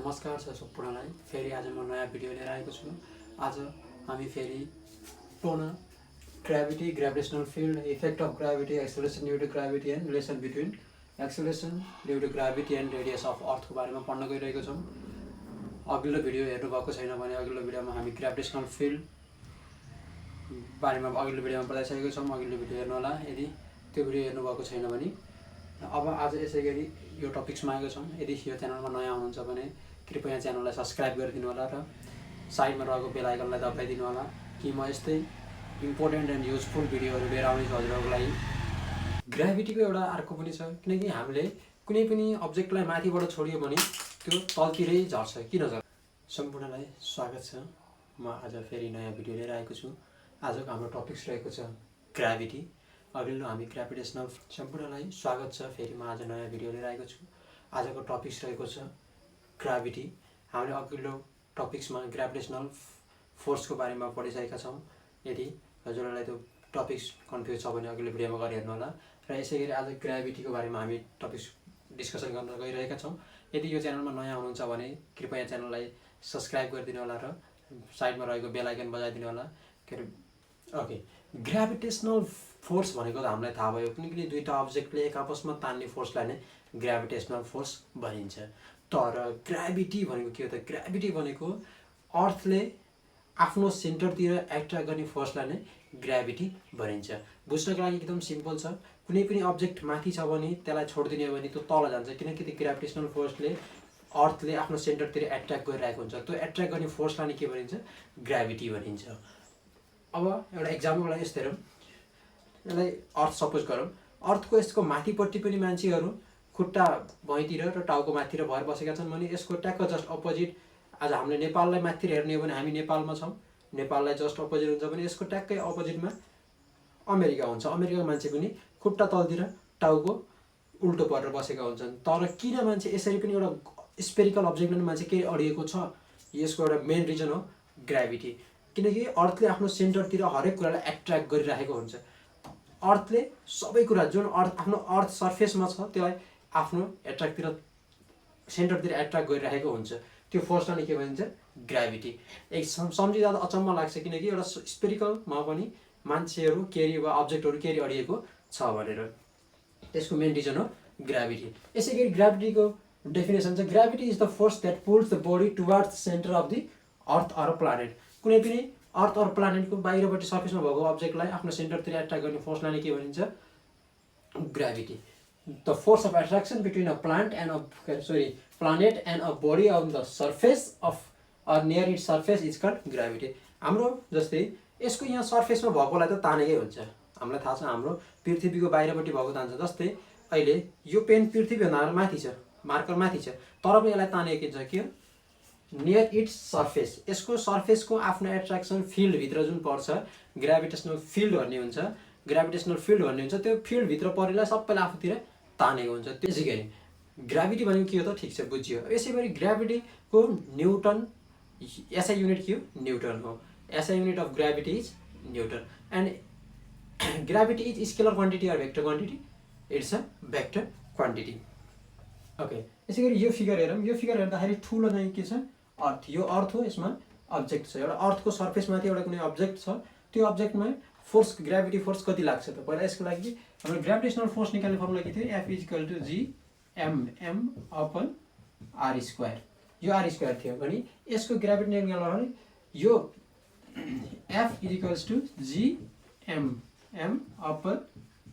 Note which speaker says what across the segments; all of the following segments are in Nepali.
Speaker 1: नमस्कार छ सम्पूर्णलाई। फेरि आज म नयाँ भिडियो लिएर आएको छु। आज हामी फेरि toner, gravity, gravitational field, effect of gravity, acceleration due to gravity and relation between acceleration due to gravity and radius of अर्थको बारेमा पढ्न गइरहेको छौँ। अघिल्लो भिडियो हेर्नुभएको छैन भने अघिल्लो भिडियोमा हामी ग्राभिटेशनल फिल्ड बारेमा अघिल्लो भिडियोमा बताइसकेको छौँ। अघिल्लो भिडियो हेर्नु होला यदि त्यो भिडियो हेर्नुभएको छैन भने। अब आज यसै गरी यो टपिक्समा आएको छौँ। यदि यो च्यानलमा नयाँ हुनुहुन्छ भने कृपया च्यानललाई सब्सक्राइब गरिदिनु होला र साइडमा रहेको बेल आइकनलाई दबाइदिनु होला कि म यस्तै इम्पोर्टेन्ट एन्ड युजफुल भिडियोहरू लिएर आउनेछु हजुरहरूको लागि। ग्राभिटीको एउटा अर्को पनि छ, किनकि हामीले कुनै पनि अब्जेक्टलाई माथिबाट छोडियो भने त्यो तलतिरै झर्छ। किन झर्छ? सम्पूर्णलाई स्वागत छ। म आज फेरि नयाँ भिडियो लिएर आएको छु। आजको हाम्रो टपिक्स रहेको छ ग्राभिटी। अघिल्लो हामी ग्राभिटेसनल। सम्पूर्णलाई स्वागत छ। फेरि म आज नयाँ भिडियो लिएर आएको छु। आजको टपिक्स रहेको छ ग्राभिटी। हामीले अघिल्लो टपिक्समा ग्राभिटेसनल फोर्सको बारेमा पढिसकेका छौँ। यदि हजुरहरूलाई त्यो टपिक्स कन्फ्युज छ भने अघिल्लो भिडियोमा गएर हेर्नु होला। र यसै गरी आज ग्राभिटीको बारेमा हामी टपिक्स डिस्कसन गर्न गइरहेका छौँ। यदि यो च्यानलमा नयाँ हुनुहुन्छ भने कृपया च्यानललाई सब्सक्राइब गरिदिनु होला र साइडमा रहेको बेल आइकन बजाइदिनु होला। ओके, ग्राभिटेसनल फोर्स भनेको त हामीलाई थाहा भयो, किनकि दुईवटा अब्जेक्टले एक आपसमा तान्ने फोर्सलाई नै ग्राभिटेसनल फोर्स भनिन्छ। तर ग्राभिटी भनेको के हो त? ग्राभिटी भनेको अर्थले आफ्नो सेन्टरतिर एट्र्याक्ट गर्ने फोर्सलाई नै ग्राभिटी भनिन्छ। बुझ्नको लागि एकदम सिम्पल छ। कुनै पनि अब्जेक्ट माथि छ भने त्यसलाई छोडिदिने भने त्यो तल जान्छ, किनकि त्यो ग्राभिटेसनल फोर्सले अर्थले आफ्नो सेन्टरतिर एट्र्याक्ट गरिरहेको हुन्छ। त्यो एट्र्याक्ट गर्ने फोर्सलाई नै के भनिन्छ? ग्राभिटी भनिन्छ। अब एउटा एक्जाम्पलको लागि यस्तो हेरौँ। यसलाई अर्थ सपोज गरौँ। अर्थको यसको माथिपट्टि पनि मान्छेहरू खुट्टा भुइँतिर र टाउको माथितिर भएर बसेका छन् भने यसको ट्याक्क जस्ट अपोजिट, आज हामीले नेपाललाई माथितिर हेर्ने हो भने हामी नेपालमा छौँ, नेपाललाई जस्ट अपोजिट हुन्छ भने यसको ट्याक्कै अपोजिटमा अमेरिका हुन्छ। अमेरिकाको मान्छे पनि खुट्टा तलतिर टाउको उल्टो परेर बसेका हुन्छन्। तर किन मान्छे यसरी पनि एउटा स्पेरिकल अब्जेक्टमा मान्छे के अडिएको छ? यसको एउटा मेन रिजन हो ग्राभिटी। किनकि अर्थले आफ्नो सेन्टरतिर हरेक कुरालाई एट्र्याक्ट गरिरहेको हुन्छ। अर्थले सबै कुरा जुन आफ्नो अर्थ सर्फेसमा छ त्यसलाई आफ्नो एट्र्याक्टतिर सेन्टरतिर एट्र्याक्ट गरिरहेको हुन्छ। त्यो फोर्सलाई के भनिन्छ? ग्राभिटी। एक सम्झिँदा त अचम्म लाग्छ, किनकि एउटा स्पेरिकलमा पनि मान्छेहरू केरी वा अब्जेक्टहरू केरी अडिएको छ भनेर। त्यसको मेन रिजन हो ग्राभिटी। यसै गरी ग्राभिटीको डेफिनेसन छ, gravity is the force that pulls the body towards the centre of the earth or planet. कुनै पनि अर्थ अर प्लानेटको बाहिरपट्टि सर्फेसमा भएको अब्जेक्टलाई आफ्नो सेन्टरतिर एट्र्याक्ट गर्ने फोर्सलाई नै के भनिन्छ? Gravity. The force of attraction between a planet and a body on the surface of or near its surface is called gravity। हाम्रो जस्तै यसको यहाँ सर्फेसमा भएकोलाई त तानेकै हुन्छ। हामीलाई थाहा छ हाम्रो पृथ्वीको बाहिरपट्टि भएको तान्छ। जस्तै अहिले यो पेन पृथ्वीभन्दा माथि छ, मार्कर माथि छ, तर पनि यसलाई तानेको छ के हो? Near it's surface. यसको सर्फेसको आफ्नो एट्र्याक्सन फिल्डभित्र जुन पर्छ ग्राभिटेसनल फिल्ड भन्ने हुन्छ। ग्राभिटेसनल फिल्ड भन्ने हुन्छ त्यो फिल्डभित्र परेलाई सबैलाई आफूतिर तानेको हुन्छ। त्यसै गरी ग्राभिटी भनेको के हो त? ठिक छ, बुझियो। यसै गरी ग्राभिटीको न्युटन, एसआई युनिट के हो? न्युटन हो। SI unit of gravity is newton. And gravity is scalar quantity or vector quantity? It's a vector quantity. Okay, यसै गरी यो फिगर हेरौँ। यो फिगर हेर्दाखेरि ठुलो चाहिँ के छ? अर्थ। यो अर्थ हो, यसमा अब्जेक्ट छ। एउटा अर्थको सर्फेसमाथि एउटा कुनै अब्जेक्ट छ, त्यो अब्जेक्टमा फोर्स, ग्राभिटी फोर्स कति लाग्छ त? पहिला यसको लागि हाम्रो ग्राभिटेसनल फोर्स निकाल्ने फर्मुला के थियो? F is equal to G M upon are square. यो आर स्क्वायर थियो भने यसको ग्राभिटी निकाल्नु भने यो F is equals to G M upon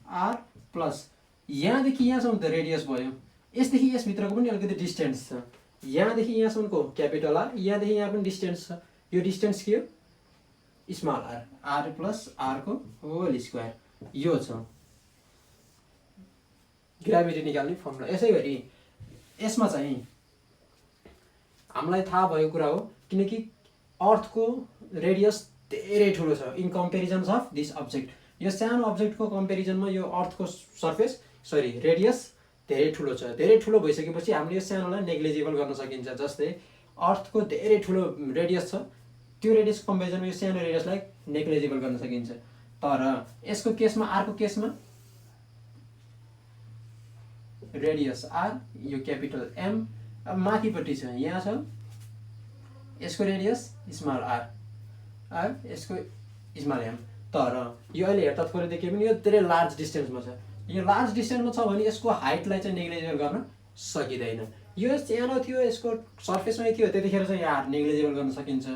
Speaker 1: are plus यहाँदेखि यहाँसम्म त रेडियस भयो, यसदेखि यसभित्रको पनि अलिकति डिस्टेन्स छ। यहाँदेखि यहाँसम्मको क्यापिटल आर, यहाँदेखि यहाँ पनि डिस्टेन्स छ। यो डिस्टेन्स के हो? स्मल आर, आर प्लस आरको होल स्क्वायर। यो छ ग्राभिटी निकाल्ने फर्मुला। यसै गरी यसमा चाहिँ हामीलाई थाहा भएको कुरा हो, किनकि अर्थको रेडियस धेरै ठुलो छ in comparison of this object. यो सानो अब्जेक्टको कम्पेरिजनमा यो अर्थको रेडियस धेरै ठुलो छ। धेरै ठुलो भइसकेपछि हामीले यो सानोलाई नेग्लिजिबल गर्न सकिन्छ। जस्तै अर्थको धेरै ठुलो रेडियस छ, त्यो रेडियस कम्पेरिजनमा यो सानो रेडियसलाई नेग्लिजिबल गर्न सकिन्छ। तर यसको केसमा, आरको केसमा रेडियस आर, यो क्यापिटल एम अब माथिपट्टि छ यहाँ छ यसको रेडियस स्मल आर यसको स्मल एम। तर यो अहिले हेर्दा थोरै देखिए पनि यो धेरै लार्ज डिस्टेन्समा छ। यो लार्ज डिस्टेन्समा छ भने यसको हाइटलाई चाहिँ नेग्लिजिबल गर्न सकिँदैन। यो सानो थियो यसको सर्फेसमै थियो त्यतिखेर चाहिँ यहाँ नेग्लिजिबल गर्न सकिन्छ।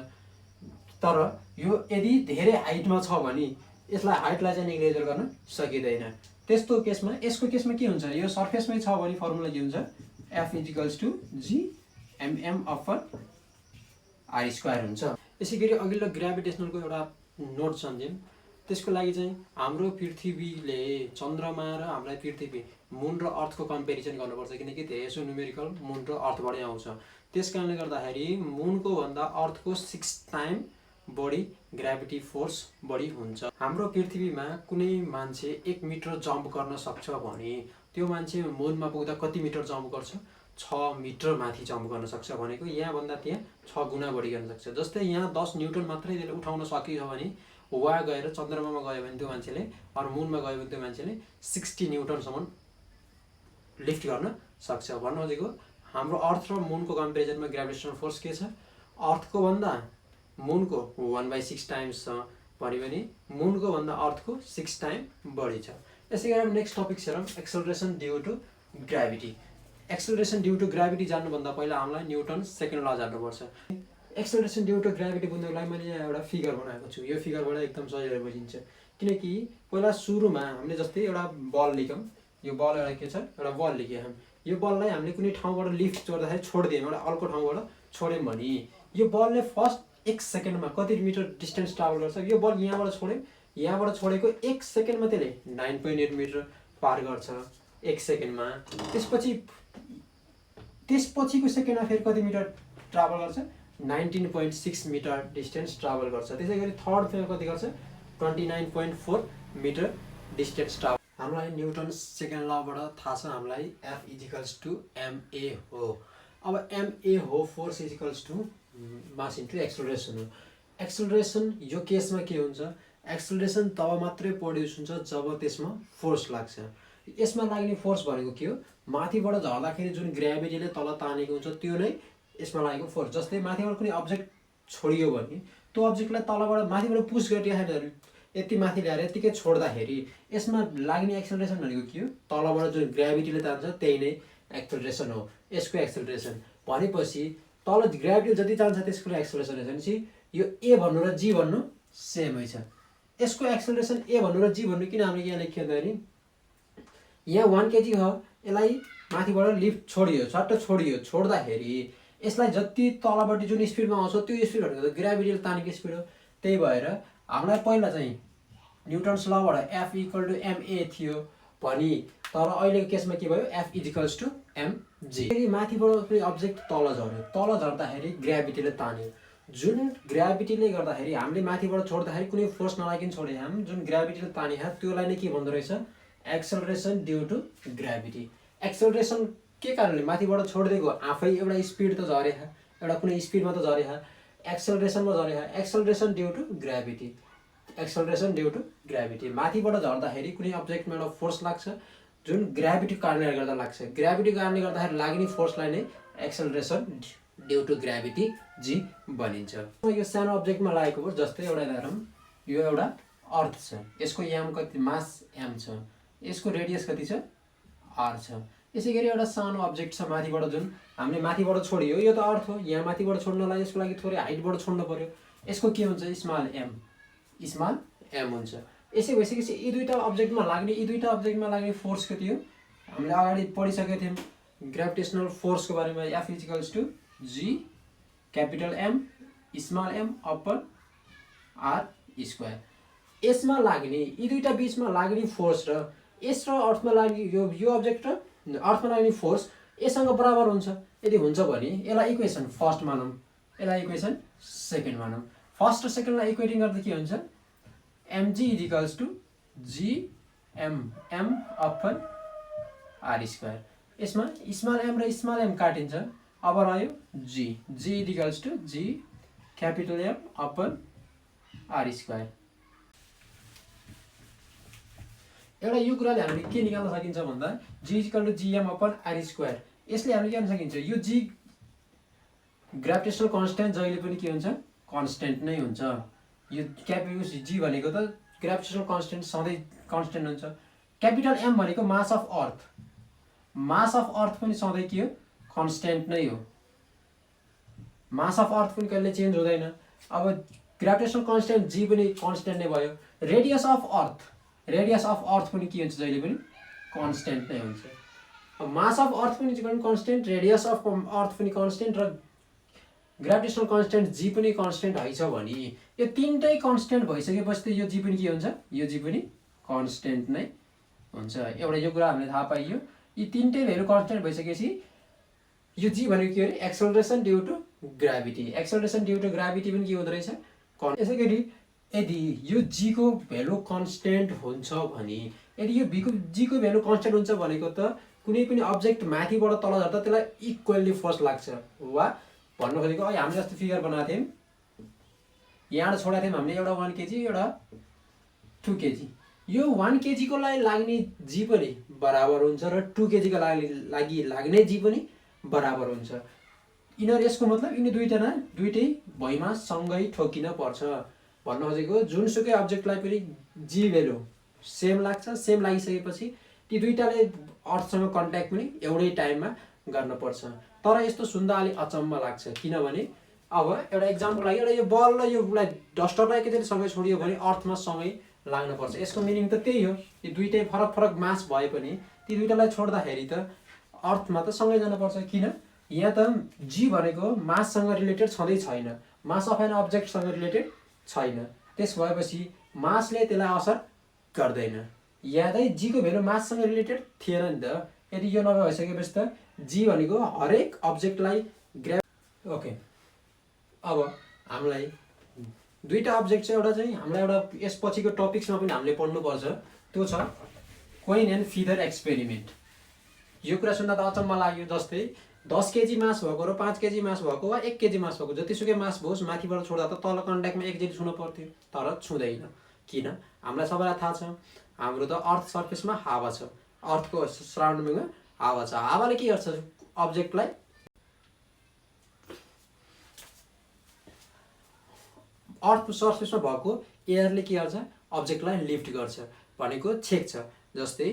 Speaker 1: तर यो यदि धेरै हाइटमा छ भने यसलाई हाइटलाई चाहिँ नेग्लिजिबल गर्न सकिँदैन। त्यस्तो केसमा यसको केसमा के हुन्छ, यो सर्फेसमै छ भने फर्मुला के हुन्छ, F = G mm upon r square हुन्छ। यसै गरी अघिल्लो ग्राभिटेसनलको एउटा नोट सम्झौँ। त्यसको लागि चाहिँ हाम्रो पृथ्वीले चन्द्रमा र हामीलाई पृथ्वी मुन र अर्थको कम्पेरिजन गर्नुपर्छ, किनकि धेरैसो न्युमेरिकल मुन र अर्थबाटै आउँछ। त्यस कारणले गर्दाखेरि मुनको भन्दा अर्थको 6 टाइम बढी ग्राभिटी फोर्स बढी हुन्छ। हाम्रो पृथ्वीमा कुनै मान्छे 1 मिटर जम्प गर्न सक्छ भने त्यो मान्छे मुनमा पुग्दा कति मिटर जम्प गर्छ, 6 मिटर माथि जम्प गर्न सक्छ। भनेको यहाँभन्दा त्यहाँ 6 गुणा बढी गर्न सक्छ। जस्तै यहाँ 10 न्युटन मात्रै त्यसले उठाउन सकियो भने वहाँ गएर चन्द्रमामा गयो भने त्यो मान्छेले अरू मुनमा गयो भने त्यो मान्छेले 60 न्युटनसम्म लिफ्ट गर्न सक्छ। भन्नु खोजेको हाम्रो अर्थ र मुनको कम्पेरिजनमा ग्राभिटेसनल फोर्स के छ, अर्थको भन्दा मुनको 1/6 टाइम्स छ भने मुनको भन्दा अर्थको 6 टाइम बढी छ। यसै गरी नेक्स्ट टपिक हेरौँ, acceleration due to gravity. Acceleration due to gravity जान्नुभन्दा पहिला हामीलाई न्युटन सेकेन्ड ल जान्नुपर्छ। एक्सेलरेसन ड्यू टु ग्राभिटी बुझ्नको लागि मैले यहाँ एउटा फिगर बनाएको छु। यो फिगरबाट एकदम सजिलो बुझिन्छ, किनकि पहिला सुरुमा हामीले जस्तै एउटा बल लेख्यौँ। यो बल एउटा के छ, एउटा बल लेख्यौँ हामी। यो बललाई हामीले कुनै ठाउँबाट लिफ्ट गर्दाखेरि छोडिदियौँ, एउटा अर्को ठाउँबाट छोड्यौँ भने यो बलले फर्स्ट 1 सेकेन्डमा कति मिटर डिस्टेन्स ट्राभल गर्छ। यो बल यहाँबाट छोड्यौँ, यहाँबाट छोडेको 1 सेकेन्डमा त्यसले 9.8 मिटर पार गर्छ 1 सेकेन्डमा। त्यसपछिको सेकेन्डमा फेरि कति मिटर ट्राभल गर्छ, 19.6 मिटर डिस्टेन्स ट्राभल गर्छ। त्यसै गरी थर्ड फेरि कति गर्छ, 29.4 मिटर डिस्टेन्स ट्राभल। हामीलाई न्युटन सेकेन्ड लबाट थाहा छ, हामीलाई F = ma हो। अब ma हो फोर्स = मास इन्टु एक्सेलरेसन हो। एक्सेलरेसन यो केसमा के हुन्छ, एक्सेलरेसन तब मात्रै प्रोड्युस हुन्छ जब त्यसमा फोर्स लाग्छ। यसमा लाग्ने फोर्स भनेको के हो, माथिबाट झर्दाखेरि जुन ग्राभिटीले तल तानेको हुन्छ त्यो नै यसमा लागेको फोर्स। जस्तै माथिबाट कुनै अब्जेक्ट छोडियो भने त्यो अब्जेक्टलाई तलबाट माथिबाट पुस गरिराख्दाखेरि यति माथि ल्याएर यतिकै छोड्दाखेरि यसमा लाग्ने एक्सेलरेसन भनेको के हो, तलबाट जुन ग्राभिटीले तान्छ त्यही नै एक्सेलरेसन हो। यसको एक्सेलरेसन भनेपछि तल ग्राभिटी जति जान्छ त्यसको एक्सेलरेसन भनेपछि यो ए भन्नु र जी भन्नु सेमै छ। यसको एक्सेलरेसन ए भन्नु र जी भन्नु किन हामीले यहाँ लेख्यो भने यहाँ 1 kg हो, यसलाई माथिबाट लिफ्ट छोडियो, छट्ट छोडियो, छोड्दाखेरि यसलाई जति तलबाट जुन स्पिडमा आउँछ त्यो स्पिड भनेको ग्राभिटीले तानेको स्पिड हो। त्यही भएर हामीलाई पहिला चाहिँ न्युटन्स लबाट F = ma थियो भने, तर अहिलेको केसमा के भयो, F = mg। फेरि माथिबाट कुनै अब्जेक्ट तल झर्यो, तल झर्दाखेरि ग्राभिटीले तान्यो। जुन ग्राभिटीले गर्दाखेरि हामीले माथिबाट छोड्दाखेरि कुनै फोर्स नलागिकन छोडे हामी, जुन ग्राभिटीले ताने त्यसलाई नै के भन्दो रहेछ, acceleration due to gravity. Acceleration के कारणले, माथिबाट छोडिदिएको आफै एउटा स्पिड त झरे, एउटा कुनै स्पिडमा त झरे, एक्सेलरेसनमा झरे। Acceleration due to gravity, acceleration due to gravity. माथिबाट झर्दाखेरि कुनै अब्जेक्टमा एउटा फोर्स लाग्छ जुन ग्राभिटीको कारणले गर्दा लाग्छ। ग्राभिटीको कारणले गर्दाखेरि लाग्ने फोर्सलाई नै एक्सेलरेसन ड्यू टु ग्राभिटी जी भनिन्छ। यो सानो अब्जेक्टमा लागेको फोर्स, जस्तै एउटा हेरौँ, यो एउटा अर्थ छ, यसको याम कति, मास m छ, यसको रेडियस कति छ, r छ। यसै गरी एउटा सानो अब्जेक्ट छ माथिबाट जुन हामीले माथिबाट छोडियो, यो त अर्थ हो, यहाँ माथिबाट छोड्नलाई यसको लागि थोरै हाइटबाट छोड्नु पर्यो। यसको के हुन्छ, स्मल m हुन्छ। यसै भइसकेपछि यी दुईवटा अब्जेक्टमा लाग्ने फोर्स कति हो, हामीले अगाडि पढिसकेका थियौँ ग्राभिटेसनल फोर्सको बारेमा। F = G M m upon r²। यसमा लाग्ने यी दुईवटा बिचमा लाग्ने फोर्स र यस र अर्थमा लाग्ने यो अब्जेक्ट र अर्थमा लाग्ने फोर्स यससँग बराबर हुन्छ। यदि हुन्छ भने यसलाई इक्वेसन फर्स्ट मानौँ, यसलाई इक्वेसन सेकेन्ड मानौँ। फर्स्ट र सेकेन्डलाई इक्वेटिङ गर्दा के हुन्छ, mg = G m upon r²। यसमा स्मल m र स्मल m काटिन्छ, अब रह्यो g = G M upon r²। एउटा यो कुराले हामीले के निकाल्न सकिन्छ भन्दा G = Gm अपन r²। यसले हामीले के गर्न सकिन्छ, यो ग्राभिटेसनल कन्स्टेन्ट जहिले पनि के हुन्छ कन्स्टेन्ट नै हुन्छ। यो क्यापिटल जी भनेको त ग्राभिटेसनल कन्स्टेन्ट सधैँ कन्स्टेन्ट हुन्छ। क्यापिटल एम भनेको mass of earth, mass of अर्थ पनि सधैँ के हो कन्स्टेन्ट नै हो। मास अफ अर्थ पनि कहिले चेन्ज हुँदैन। अब ग्राभिटेसनल कन्स्टेन्ट जी पनि कन्स्टेन्ट नै भयो। Radius of earth, radius of अर्थ पनि के हुन्छ जहिले पनि कन्स्टेन्ट नै हुन्छ। अब मास अफ अर्थ पनि कन्स्टेन्ट, रेडियस अफ अर्थ पनि कन्स्टेन्ट र ग्राभिटेसनल कन्स्टेन्ट जी पनि कन्स्टेन्ट हैछ भने यो तीनटै कन्स्टेन्ट भइसकेपछि त यो जी पनि के हुन्छ, यो जी पनि कन्स्टेन्ट नै हुन्छ। एउटा यो कुरा हामीले थाहा पाइयो। यी तीनटै भ्यालु कन्स्टेन्ट भइसकेपछि यो जी भनेको के अरे acceleration due to gravity, acceleration due to gravity पनि के हुँदो रहेछ यसै गरी यदि यो जी को भ्यालु कन्स्टेन्ट हुन्छ भने, यदि यो बी को जी को भ्यालु कन्स्टेन्ट हुन्छ भनेको त कुनै पनि अब्जेक्ट माथिबाट तल झर्दा त्यसलाई इक्वली फोर्स लाग्छ। वा भन्नु खोजेको हामीले जस्तो फिगर बनाएको थियौँ, यहाँबाट छोडेको थियौँ हामीले एउटा 1 kg एउटा 2 kg। यो 1 kg को लागि लाग्ने जी पनि बराबर हुन्छ र 2 kg को लागि लाग्ने जी पनि बराबर हुन्छ। यिनीहरू यसको मतलब यिनी दुईटै भुइँमा सँगै ठोकिन पर्छ भन्नु खोजेको। जुनसुकै अब्जेक्टलाई पनि जी भ्यालु सेम लाग्छ, सेम लागिसकेपछि ती दुईटाले अर्थसँग कन्ट्याक्ट पनि एउटै टाइममा गर्न पर्छ। तर यस्तो सुन्दा अलिक अचम्म लाग्छ किनभने अब एउटा एक्जाम्पल लागि एउटा यो बल र यो डस्टरलाई एकैचोटि सँगै छोडियो भने अर्थमा सँगै लाग्न पर्छ। यसको मिनिङ त त्यही हो। यो दुईटै फरक फरक मास भए पनि ती दुईटालाई छोड्दाखेरि त अर्थमा त सँगै जानुपर्छ। किन यहाँ त जी भनेको माससँग रिलेटेड छँदै छैन, मास अफ एन अब्जेक्टसँग रिलेटेड छैन। त्यस भएपछि मासले त्यसलाई असर गर्दैन। यहाँ चाहिँ जी को भ्यालु माससँग रिलेटेड थिएन नि त। यदि यो नभए भइसकेपछि त जी भनेको हरेक अब्जेक्टलाई ओके। अब हामीलाई दुईटा अब्जेक्ट छ, एउटा चाहिँ हामीलाई एउटा यसपछिको टपिक्समा पनि हामीले पढ्नुपर्छ, त्यो छ कोइन एन्ड फिदर एक्सपेरिमेन्ट। यो कुरा सुन्दा त अचम्म लाग्यो। जस्तै 10 kg मास भएको र 5 kg मास भएको वा 1 kg मास भएको जतिसुकै मास होस् माथिबाट छोड्दा त तल कन्ट्याक्टमा एकचोटि छुन पर्थ्यो, तर छुँदैन। किन? हामीलाई सबैलाई थाहा छ हाम्रो त अर्थ सर्फेसमा हावा छ, अर्थको सराउन्डिङमा हावा छ। हावाले के गर्छ अब्जेक्टलाई अर्थ सर्फेसमा भएको एयरले के गर्छ अब्जेक्टलाई लिफ्ट गर्छ भनेको छेक्छ। जस्तै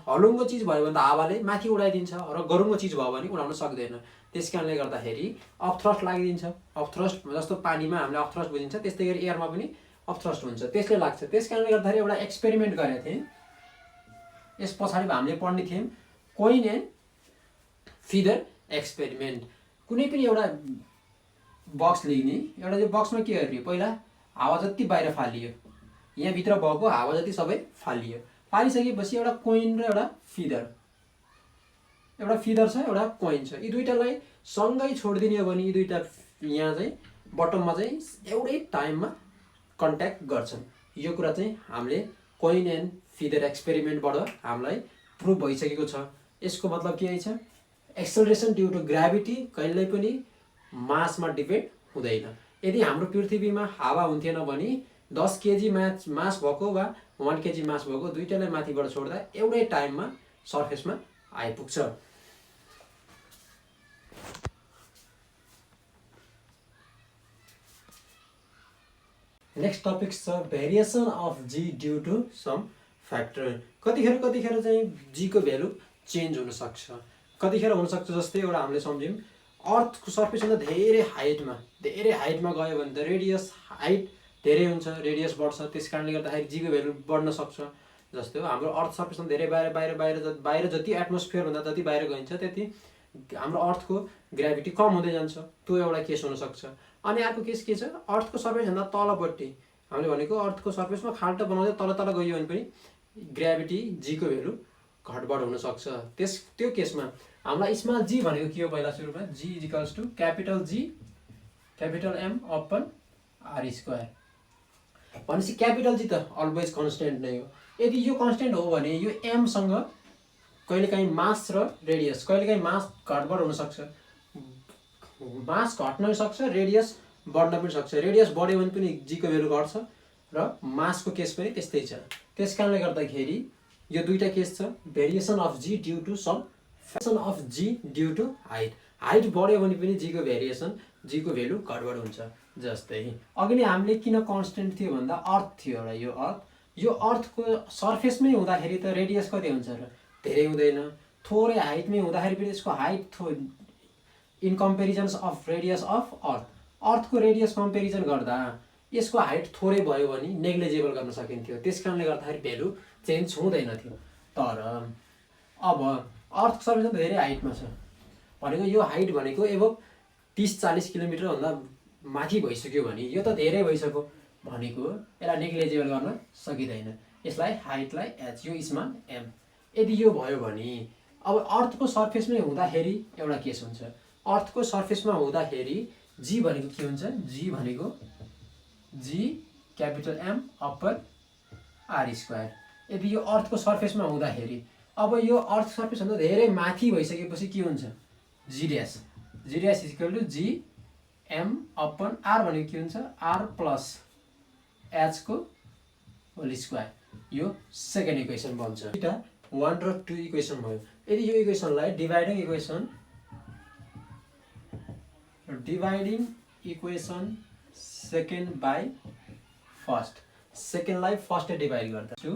Speaker 1: हलुङ्गो चिज भयो भने त हावाले माथि उडाइदिन्छ र गरुङ्गो चिज भयो भने उडाउन सक्दैन। त्यसकारणले गर्दाखेरि अपथ्रस्ट लागिदिन्छ। अपथ्रस्ट जस्तो पानीमा हामीले अपथ्रस्ट बुझिन्छ त्यस्तै गरी एयरमा पनि अपथ्रस्ट हुन्छ, त्यसले लाग्छ। त्यसकारणले गर्दाखेरि एउटा एक्सपेरिमेन्ट गरेको थिएँ। यस पछाडि हामीले पढ्ने थियौँ कोइन एन्ड फिदर एक्सपेरिमेन्ट। कुनै पनि एउटा बक्स लिने, एउटा यो बक्समा के गरियो पहिला हावा जति बाहिर फालियो, यहाँभित्र भएको हावा जति सबै फालियो। फालिसकेपछि एउटा कोइन र एउटा फिदर छ, एउटा कोइन छ। यी दुईटालाई सँगै छोडिदिने हो भने यी दुईटा यहाँ चाहिँ बटममा चाहिँ एउटै टाइममा कन्ट्याक्ट गर्छन्। यो कुरा चाहिँ हामीले कोइन एन्ड फिदर एक्सपेरिमेन्टबाट हामीलाई प्रुभ भइसकेको छ। यसको मतलब के छ एक्सेलरेसन ड्यु टु ग्राभिटी कहिल्यै पनि मासमा डिपेन्ड हुँदैन। यदि हाम्रो पृथ्वीमा हावा हुन्थेन भने 10 kg मास भएको वा 1 kg मास भएको दुईटालाई माथिबाट छोड्दा एउटै टाइममा सर्फेसमा आइपुग्छ। नेक्स्ट टपिक छ variation of G due to some factor. कतिखेर चाहिँ जी को भ्यालु चेन्ज हुन सक्छ, कतिखेर हुन सक्छ। जस्तै एउटा हामीले सम्झ्यौँ अर्थको सर्फेसभन्दा धेरै हाइटमा गयो भने त रेडियस हाइट धेरै हुन्छ, रेडियस बढ्छ। त्यसकारणले गर्दाखेरि जी को भ्यालु बढ्न सक्छ। जस्तै हाम्रो अर्थ सर्फेसभन्दा धेरै बाहिर जति एटमोस्फियरभन्दा जति बाहिर गइन्छ त्यति हाम्रो अर्थको ग्राभिटी कम हुँदै जान्छ। त्यो एउटा केस हुनसक्छ। अनि अर्को केस के छ अर्थको सर्फेसभन्दा तलपट्टि हामीले भनेको अर्थको सर्फेसमा खाल्टो बनाउँदै तल गयो भने पनि ग्राभिटी जी को भ्यालु घटबड हुनसक्छ। त्यो केसमा हामीलाई स्मल जी भनेको के हो पहिला सुरुमा g is equals to capital M upon are square भनेपछि क्यापिटल जी त अलवेज कन्स्टेन्ट नै हो। यदि यो कन्स्टेन्ट हो भने यो एमसँग कहिलेकाहीँ मास र रेडियस कहिलेकाहीँ मास घटबड हुनसक्छ, मास घट्न सक्छ, रेडियस बढ्न पनि सक्छ। रेडियस बढ्यो भने पनि जी को भ्यालु घट्छ र मासको केस पनि त्यस्तै छ। त्यसकारणले गर्दाखेरि यो दुईटा केस छ variation of G due to some variation of G due to height. Height बढ्यो भने पनि जीको भेरिएसन जीको भेल्यु घटबड हुन्छ। जस्तै अघि नै हामीले किन कन्स्टेन्ट थियो भन्दा अर्थ थियो एउटा, यो अर्थको सर्फेसमै हुँदाखेरि त रेडियस कति हुन्छ र धेरै हुँदैन, थोरै हाइटमै हुँदाखेरि पनि यसको height in comparisons of radius of अर्थको रेडियस कम्पेरिजन गर्दा यसको हाइट थोरै भयो भने नेग्लिजेबल गर्न सकिन्थ्यो, त्यस कारणले गर्दाखेरि भेल्यु चेन्ज हुँदैन थियो। तर अब अर्थको सर्फेस धेरै हाइटमा छ भनेको यो हाइट भनेको एबभ 30-40 किलोमिटरभन्दा माथि भइसक्यो भने यो त धेरै भइसक्यो भनेको यसलाई नेग्लिजेबल गर्न सकिँदैन। यसलाई हाइटलाई एच, यो यसमा एम, यदि यो भयो भने अब अर्थको सर्फेसमै हुँदाखेरि एउटा केस हुन्छ। अर्थको सर्फेसमा हुँदाखेरि जी भनेको के हुन्छ, जी भनेको g capital M upper r square. यदि यो अर्थको सर्फेसमा हुँदाखेरि अब यो अर्थ सर्फेसभन्दा धेरै माथि भइसकेपछि के हुन्छ, g dash is equal to G M upon r भनेको के हुन्छ, आर प्लस एचको होल स्क्वायर। यो सेकेन्ड इक्वेसन बन्छ। दुईटा 1 र 2 इक्वेसन भयो। यदि यो इक्वेसनलाई dividing equation second by first, सेकेन्डलाई फर्स्ट डिभाइड गर्दा to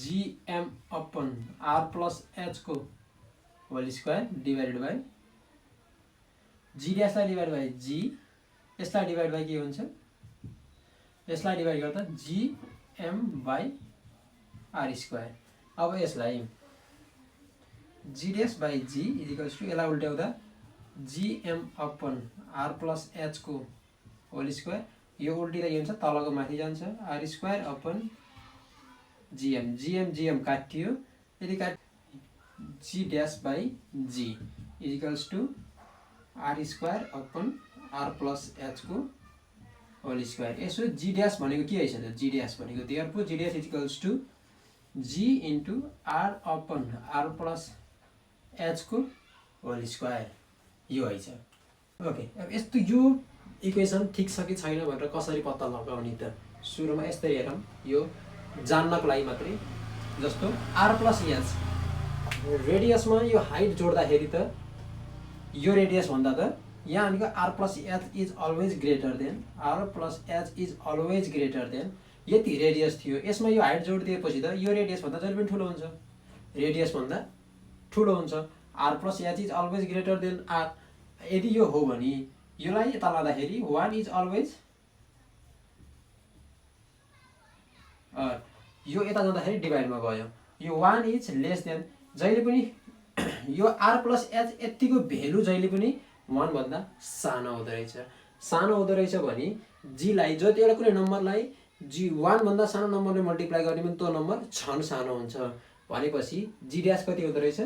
Speaker 1: GM upon are plus एचको whole square divided by g ड्यासलाई डिभाइड बाई जी, यसलाई डिभाइड बाई के हुन्छ, यसलाई डिभाइड गर्दा जीएम बाई आर स्क्वायर। अब यसलाई g dash by g equals to यसलाई उल्ट्याउँदा जीएम अपन आर प्लस एचको होल स्क्वायर, यो उल्टिँदा के हुन्छ, तलको माथि जान्छ, आर स्क्वायर अपन जीएम काटियो, यदि g dash by g equals to r square upon are plus एचको होल स्क्वायर। यसो जी ड्यास भनेको के रहेछ त, जी ड्यास भनेको therefore g dash equals to g into r upon are plus एचको होल स्क्वायर, यो रहेछ। ओके, अब यस्तो यो इक्वेसन ठिक छ कि छैन भनेर कसरी पत्ता लगाउने त, सुरुमा यस्तै हेरौँ, यो जान्नको लागि मात्रै। जस्तो आर प्लस एच रेडियसमा यो हाइट जोड्दाखेरि त यो रेडियस भन्दा त यहाँ भनेको R plus H is always greater than, R plus H is always greater than यति रेडियस थियो। यसमा यो हाइट जोडिदिएपछि त यो रेडियस भन्दा जहिले पनि ठुलो हुन्छ, रेडियस भन्दा ठुलो हुन्छ। Are plus H is always greater than R, यदि यो हो भने योलाई यता लाँदाखेरि 1 इज अलवेज, यो यता जाँदाखेरि डिभाइडमा गयो, यो 1 इज लेस देन, जहिले पनि यो आर प्लस एच यतिको भेल्यु जहिले पनि 1 भन्दा सानो हुँदो रहेछ। सानो हुँदो रहेछ भने जीलाई जति एउटा कुनै नम्बरलाई जी 1 भन्दा सानो नम्बरले मल्टिप्लाई गर्ने पनि त्यो नम्बर झन् सानो हुन्छ भनेपछि जी ड्यास कति हुँदो रहेछ,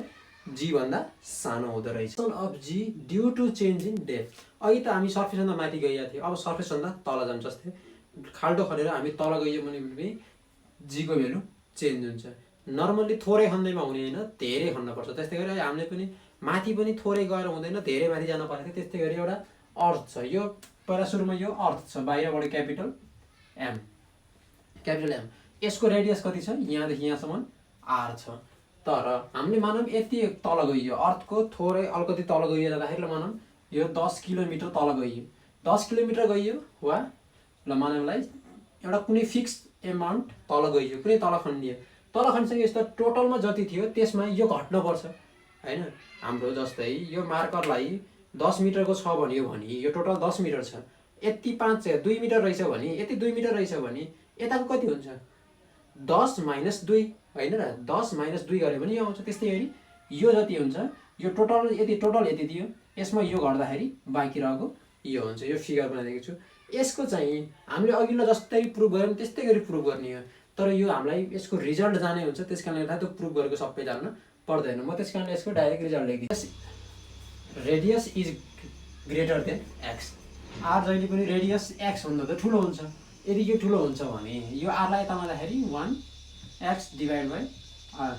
Speaker 1: जी भन्दा सानो हुँदो रहेछ। Of G due to change in depth, अघि त हामी सर्फेसभन्दा माथि गइरहेको थियो, अब सर्फेसभन्दा तल जान्छ। जस्तै खाल्डो खनेर हामी तल गइयो भने पनि जीको भेल्यु चेन्ज हुन्छ। नर्मल्ली थोरै खन्दैमा हुने होइन, धेरै खन्नुपर्छ। त्यस्तै गरी हामीले पनि माथि पनि थोरै गएर हुँदैन, धेरै माथि जानु परेको थियो। त्यस्तै गरी एउटा अर्थ छ, यो पहिला सुरुमा यो अर्थ छ, बाहिरबाट क्यापिटल एम, यसको रेडियस कति छ, यहाँदेखि यहाँसम्म आर छ। तर हामीले मानौँ यति तल गइयो, अर्थको थोरै अलिकति तल गइयो जाँदाखेरि मानौँ यो 10 किलोमिटर तल गइयो, 10 किलोमिटर गइयो वा ल मानौँलाई एउटा कुनै फिक्स एमाउन्ट तल गइयो, कुनै तल खनियो, तल खनिसके यस्तो टोटलमा जति थियो त्यसमा यो घट्नुपर्छ हैन। हाम्रो जस्तै यो मार्करलाई 10 मिटरको छ भन्यो भने यो टोटल 10 मिटर छ, यति 2 मिटर रहेछ भने, यति 2 मिटर रहेछ भने यताको कति हुन्छ, 10 - 2 हैन र, 10 - 2 गऱ्यो भने यो आउँछ। त्यस्तै गरी यो जति हुन्छ, यो टोटल यति दियो, यसमा यो गर्दाखेरि बाँकी रहेको यो हुन्छ। यो फिगर बनाइदिएको छु। यसको चाहिँ हामीले अघिल्लो जस्तै प्रुभ गऱ्यौँ त्यस्तै गरी प्रुभ गर्ने हो, तर यो हामीलाई यसको रिजल्ट जाने हुन्छ, त्यसकारणले गर्दा त्यो प्रुभ गरेको सबै जान्न पर्दैन। म त्यसकारणले यसको डाइरेक्ट रिजल्ट लेखिदिन्छु। Radius is greater than x, r जहिले पनि रेडियस एक्स भन्दा त ठुलो हुन्छ। यदि यो ठुलो हुन्छ भने यो आरलाई यता लाँदाखेरि 1x डिभाइड बाई आर,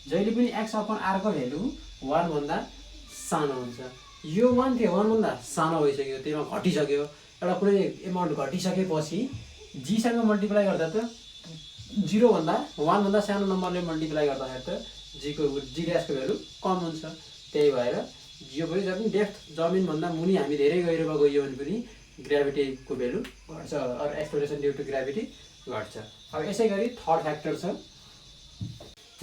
Speaker 1: जहिले पनि एक्स अपन आरको भेल्यु 1 भन्दा सानो हुन्छ। यो 1 थियो, 1 भन्दा सानो भइसक्यो, त्यसमा घटिसक्यो। एउटा कुनै एमाउन्ट घटिसकेपछि जीसँग मल्टिप्लाई गर्दा त 0 भन्दा 1 भन्दा सानो नम्बरले मल्टिप्लाई गर्दाखेरि त जी ड्यासको भेल्यु कम हुन्छ। त्यही भएर जियो पनि जति डेप्थ जमिनभन्दा मुनि हामी धेरै गहिरोमा गइयो भने पनि ग्राभिटीको भेल्यु घट्छ or acceleration due to gravity घट्छ। अब यसै गरी थर्ड फ्याक्टर छ,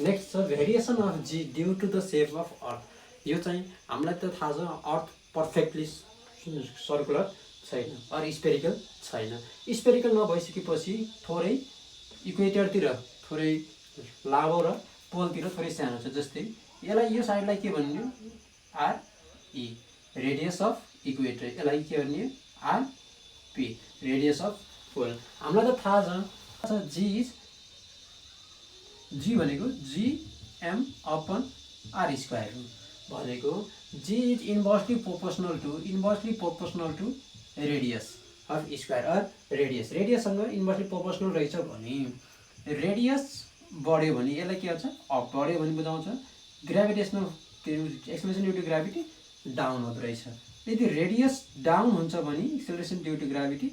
Speaker 1: नेक्स्ट छ variation of G due to the shape of earth. यो चाहिँ हामीलाई त थाहा छ अर्थ पर्फेक्टली सर्कुलर छैन अर स्पेरिकल छैन। स्पेरिकल नभइसकेपछि थोरै इक्वेटरतिर थोरै लामो र पोलतिर थोरै सानो छ। जस्तै यसलाई यो साइडलाई के भन्ने आरई रेडियस अफ इक्वेटर, यसलाई के भन्ने आरपी रेडियस अफ पोल। हामीलाई त थाहा छ जी इज जी भनेको जीएम अपन आर स्क्वायर हो भनेको g is inversely proportional to radius of square or radius. रेडियससँग इन्भर्सली प्रोपोर्सनल रहेछ भने रेडियस बढ्यो भने यसलाई के भन्छ अप, बढ्यो भने बुझाउँछ gravitational acceleration due to gravity down हुँदो रहेछ। यदि रेडियस डाउन हुन्छ भने एक्सेलरेसन ड्यु टु ग्राभिटी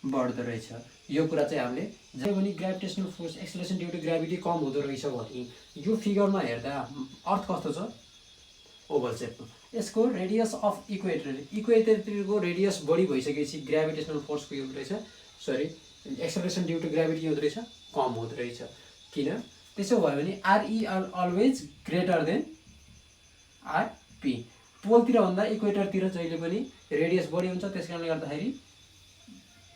Speaker 1: बढ्दो रहेछ। यो कुरा चाहिँ हामीले जब पनि gravitational force acceleration due to gravity कम हुँदो रहेछ भने यो फिगरमा हेर्दा अर्थ कस्तो छ ओभल सेपमा। यसको रेडियस अफ इक्वेटरतिरको रेडियस बढी भइसकेपछि ग्राभिटेसनल फोर्सको यो रहेछ एक्सेलरेसन ड्यु टु ग्राभिटी हुँदो रहेछ कम हुँदो रहेछ। किन त्यसो भयो भने r e are always greater than r p. पोलतिर भन्दा इक्वेटरतिर जहिले पनि रेडियस बढी हुन्छ, त्यसकारणले गर्दाखेरि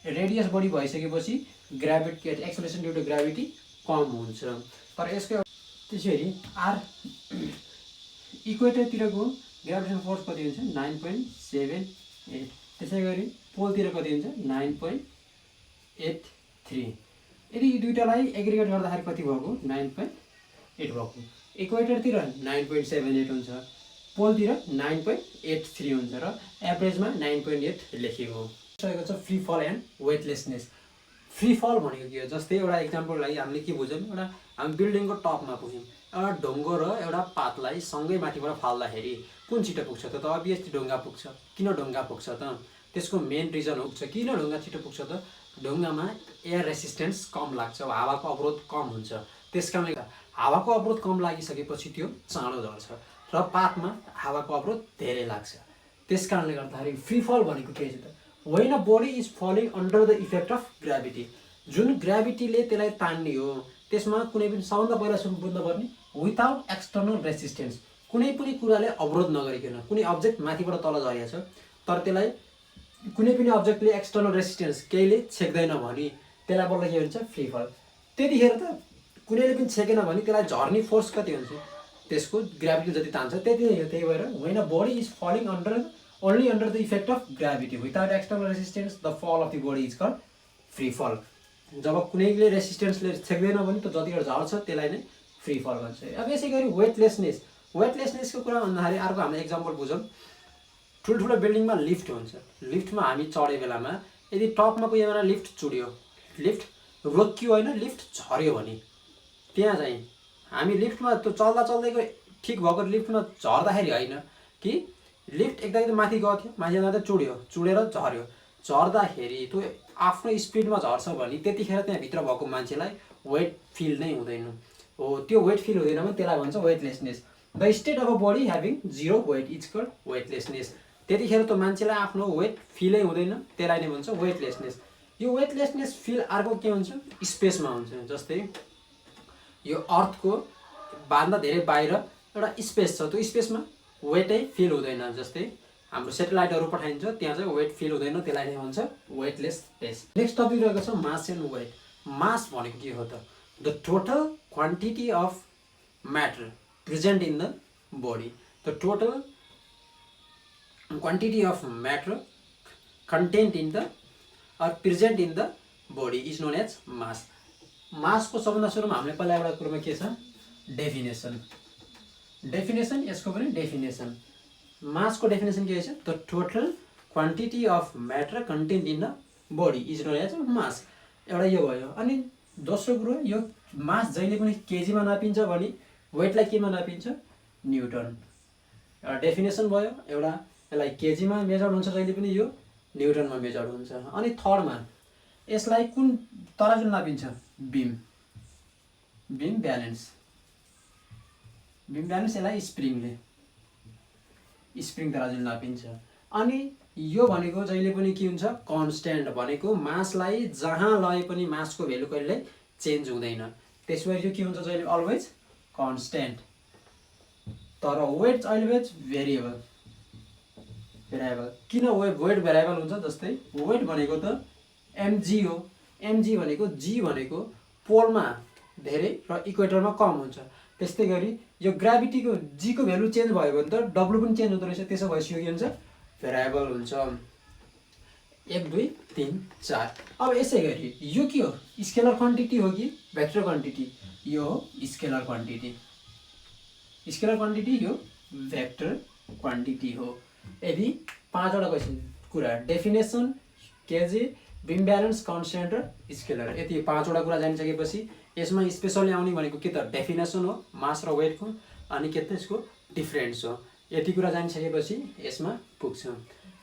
Speaker 1: रेडियस बढी भइसकेपछि gravity acceleration due to gravity कम हुन्छ। तर यसको त्यसरी आर इक्वेटरतिरको ग्राभिटेसन फोर्स कति हुन्छ 9.78, त्यसै गरी पोलतिर कति हुन्छ 9.83। यदि यी दुईटालाई एग्रिगेट गर्दाखेरि कति भएको 9.8 भएको। इक्वेटरतिर 9.78 हुन्छ, पोलतिर 9.83 हुन्छ र एभरेजमा 9.8 लेखेको छ। फ्री फल एन्ड वेटलेसनेस। फ्री फल भनेको के हो, जस्तै एउटा इक्जाम्पल लागि हामीले के बुझ्यौँ, एउटा हामी बिल्डिङको टपमा पुग्यौँ, एउटा ढुङ्गो र एउटा पातलाई सँगै माथिबाट फाल्दाखेरि कुन छिटो पुग्छ त अभियसली ढुङ्गा पुग्छ। किन ढुङ्गा पुग्छ त, त्यसको मेन रिजन हो किन ढुङ्गा छिटो पुग्छ त ढुङ्गामा एयर रेसिस्टेन्स कम लाग्छ, हावाको अवरोध कम हुन्छ। त्यसकारणले हावाको अवरोध कम लागिसकेपछि त्यो चाँडो झर्छ र पातमा हावाको अवरोध धेरै लाग्छ। त्यसकारणले गर्दाखेरि फ्री फल भनेको के छ त, when a body is falling under the effect of gravity, जुन ग्राभिटीले त्यसलाई तान्ने हो त्यसमा कुनै पनि सबभन्दा पहिला सुरु बुझ्नुपर्ने विदाउट एक्सटर्नल रेसिस्टेन्स, कुनै पनि कुराले अवरोध नगरिकन कुनै अब्जेक्ट माथिबाट तल झरेको छ तर त्यसलाई कुनै पनि अब्जेक्टले एक्सटर्नल रेसिस्टेन्स केहीले छेक्दैन भने त्यसलाई बल्ल के भन्छ फ्री फल। त्यतिखेर त कुनैले पनि छेकेन भने त्यसलाई झर्ने फोर्स कति हुन्छ, त्यसको ग्राभिटी जति तान्छ त्यति नै हो। त्यही भएर when a body is falling only under the effect of gravity without external resistance, the fall of the body is called free fall। जब कुनैले रेसिस्टेन्सले छेक्दैन भने त जतिखेर झर्छ त्यसलाई नै फ्री फल भन्छ। अब यसै गरी वेटलेसनेसको कुरा भन्दाखेरि अर्को हामीले एक्जाम्पल बुझौँ। ठुल्ठुलो बिल्डिङमा लिफ्ट हुन्छ, लिफ्टमा हामी चढे बेलामा यदि टपमा पुग्यो भने लिफ्ट चुड्यो, लिफ्ट रोकियो होइन लिफ्ट झऱ्यो भने त्यहाँ चाहिँ हामी लिफ्टमा त्यो चल्दा चल्दैको ठिक भएको लिफ्टमा झर्दाखेरि होइन कि लिफ्ट एकदम माथि गएको थियो, माथि जाँदा चुडेर झऱ्यो, झर्दाखेरि त्यो आफ्नो स्पिडमा झर्छ भने त्यतिखेर त्यहाँभित्र भएको मान्छेलाई वेट फिल नै हुँदैन हो। त्यो वेट फिल हुँदैन भने त्यसलाई भन्छ weightlessness. The state of a body having zero weight is called weightlessness. त्यतिखेर त्यो मान्छेलाई आफ्नो वेट फिलै हुँदैन, त्यसलाई नै भन्छ वेटलेसनेस। यो वेटलेसनेस फिल अर्को के हुन्छ स्पेसमा हुन्छ। जस्तै यो अर्थको भन्दा धेरै बाहिर एउटा स्पेस छ, त्यो स्पेसमा वेटै फिल हुँदैन। जस्तै हाम्रो सेटेलाइटहरू पठाइन्छ त्यहाँ चाहिँ वेट फिल हुँदैन, त्यसलाई नै भन्छ वेटलेसनेस। नेक्स्ट टपिक रहेको छ मास एन्ड वेट। मास भनेको के हो त, the total quantity of matter present in the body, the total quantity of matter content in the or present in the body is known as mass. मासको सबभन्दा सुरुमा हामीले पहिला एउटा कुरोमा के छ डेफिनेसन, यसको पनि डेफिनेसन। मासको डेफिनेसन के छ, the total quantity of matter content in the body is known as mass. एउटा यो भयो। अनि दोस्रो कुरो यो मास जहिले पनि केजीमा नापिन्छ भने वेटलाई केमा नापिन्छ न्युटन। एउटा डेफिनेसन भयो, एउटा यसलाई केजीमा मेजर हुन्छ जहिले पनि यो न्युटनमा मेजर हुन्छ। अनि थर्डमा यसलाई कुन तराजु नापिन्छ बिम ब्यालेन्स, यसलाई स्प्रिङले। स्प्रिङ तराजु नापिन्छ। अनि यो भनेको जहिले पनि के हुन्छ कन्स्ट्यान्ट भनेको मासलाई जहाँ लगे पनि मासको भ्यालु कहिल्यै चेन्ज हुँदैन, त्यसपछि यो के हुन्छ जहिले अलवेज कन्स्ट्यान्ट। तर वेट अलवेज भेरिएबल। किन वेट भेरिएबल हुन्छ? जस्तै वेट भनेको त mg हो, mg भनेको g भनेको पोलमा धेरै र इक्वेटरमा कम हुन्छ। त्यस्तै गरी यो ग्राभिटीको g को भ्यालु चेन्ज भयो भने त w पनि चेन्ज हुँदो रहेछ, त्यसो भएपछि यो के हुन्छ भेरिएबल हुन्छ। 1 2 3 4। अब यसै गरी यो के हो स्केलर क्वान्टिटी हो कि भेक्टर क्वान्टिटी? यो हो स्केलर क्वान्टिटी। स्केलर क्वान्टिटी यो भेक्टर क्वान्टिटी हो। यदि 5 वटा क्वेसन कुरा डेफिनेसन, केजे, बिम ब्यालेन्स, कन्स्ट्यान्ट र स्केलर, यति 5 वटा कुरा जानिसकेपछि यसमा स्पेसली आउने भनेको के त डेफिनेसन हो मास र वेटको, अनि के त यसको डिफरेन्स हो। यति कुरा जानिसकेपछि यसमा पुग्छ।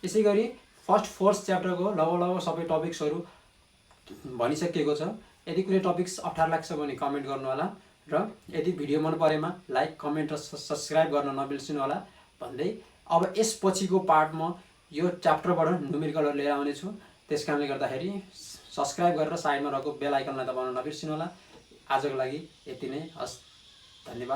Speaker 1: यसै गरी फर्स्ट 4 च्याप्टरको लगभग सबै टपिक्सहरू भनिसकेको छ। यदि कुनै टपिक्स अप्ठ्यारो लाग्छ भने कमेन्ट गर्नु होला, र यदि भिडियो मन परेमा लाइक, कमेन्ट र सब्स्क्राइब गर्न नबिर्सिनु होला भन्दै अब यसपछिको पार्टमा यो च्याप्टरबाट न्युमेरिकलहरू लिएर आउनेछु। त्यस कारणले गर्दाखेरि सब्स्क्राइब गरेर साइडमा रहेको बेल आइकनलाई दबाउन नबिर्सिनु होला। आजको लागि यति नै, हस्, धन्यवाद।